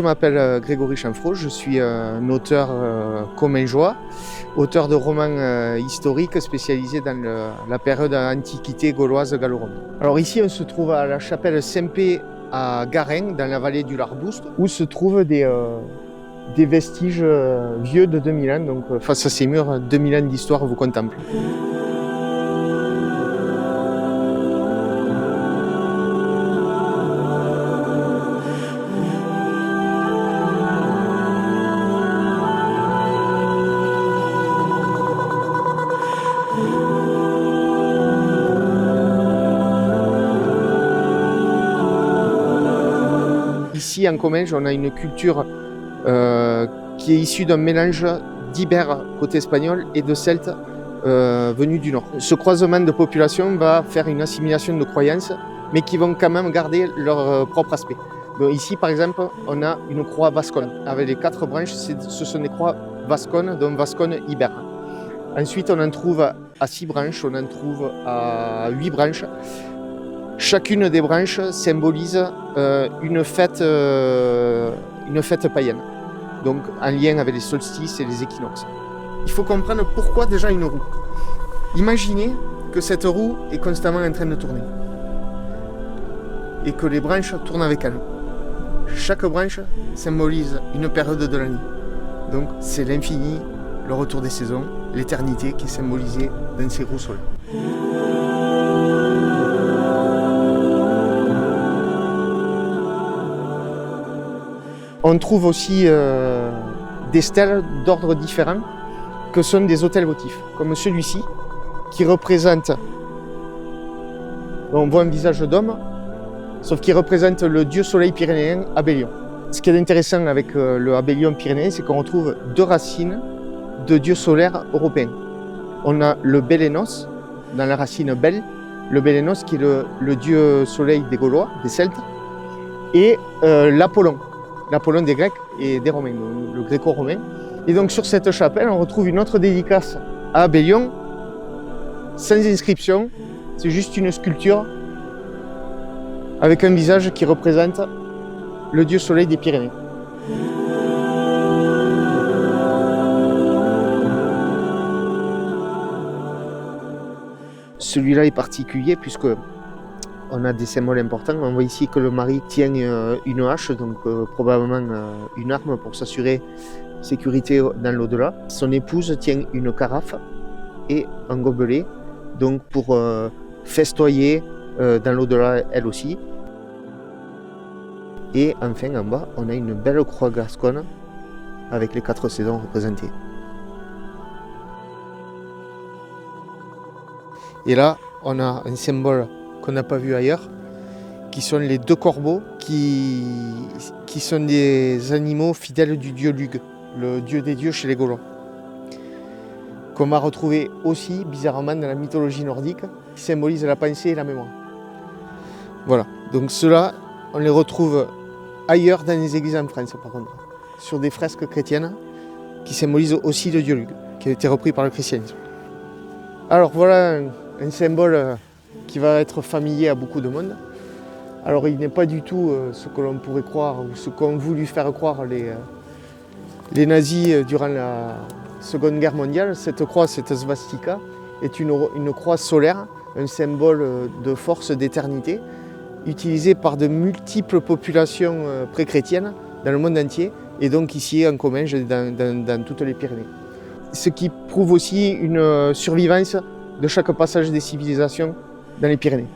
m'appelle Grégory Chanfraud, je suis un auteur commingeois, auteur de romans historiques spécialisés dans la période antiquité gauloise gallo-romaine. Alors ici on se trouve à la chapelle Saint-Pé à Garennes, dans la vallée du Larboust, où se trouvent des vestiges vieux de 2000 ans, donc face à ces murs, 2000 ans d'histoire vous contemplent. Ici en Comminges, on a une culture qui est issue d'un mélange d'Ibères côté espagnol et de Celtes venus du nord. Ce croisement de population va faire une assimilation de croyances, mais qui vont quand même garder leur propre aspect. Donc ici, par exemple, on a une croix vasconne. Avec les 4 branches, ce sont des croix vasconnes, donc vasconnes ibères. Ensuite, on en trouve à 6 branches, on en trouve à 8 branches. Chacune des branches symbolise une fête païenne, donc en lien avec les solstices et les équinoxes. Il faut comprendre pourquoi déjà une roue. Imaginez que cette roue est constamment en train de tourner et que les branches tournent avec elle. Chaque branche symbolise une période de l'année. Donc c'est l'infini, le retour des saisons, l'éternité qui est symbolisée dans ces roues solaires. On trouve aussi des stèles d'ordre différents que sont des autels votifs, comme celui-ci, qui représente, on voit un visage d'homme, sauf qu'il représente le dieu soleil pyrénéen Abélion. Ce qui est intéressant avec le Abélion pyrénéen, c'est qu'on retrouve 2 racines de dieux solaires européens. On a le Bélénos, dans la racine Bel, le Bélénos qui est le dieu soleil des Gaulois, des Celtes, et l'Apollon des Grecs et des Romains, le gréco-romain. Et donc sur cette chapelle, on retrouve une autre dédicace à Abélion, sans inscription, c'est juste une sculpture avec un visage qui représente le dieu soleil des Pyrénées. Celui-là est particulier puisque on a des symboles importants. On voit ici que le mari tient une hache, donc probablement une arme pour s'assurer sécurité dans l'au-delà. Son épouse tient une carafe et un gobelet, donc pour festoyer dans l'au-delà elle aussi. Et enfin en bas, on a une belle croix gasconne avec les 4 saisons représentées. Et là, on a un symbole qu'on n'a pas vu ailleurs, qui sont les 2 corbeaux, qui sont des animaux fidèles du dieu Lugh, le dieu des dieux chez les Gaulois, qu'on va retrouver aussi bizarrement dans la mythologie nordique, qui symbolise la pensée et la mémoire. Voilà, donc ceux-là, on les retrouve ailleurs dans les églises en France par contre, sur des fresques chrétiennes qui symbolisent aussi le dieu Lugh, qui a été repris par le christianisme. Alors voilà un symbole qui va être familier à beaucoup de monde. Alors il n'est pas du tout ce que l'on pourrait croire ou ce qu'ont voulu faire croire les nazis durant la Seconde Guerre mondiale. Cette croix, cette svastika, est une croix solaire, un symbole de force d'éternité, utilisée par de multiples populations pré-chrétiennes dans le monde entier, et donc ici en Comminges, dans toutes les Pyrénées. Ce qui prouve aussi une survivance de chaque passage des civilisations dans les Pyrénées.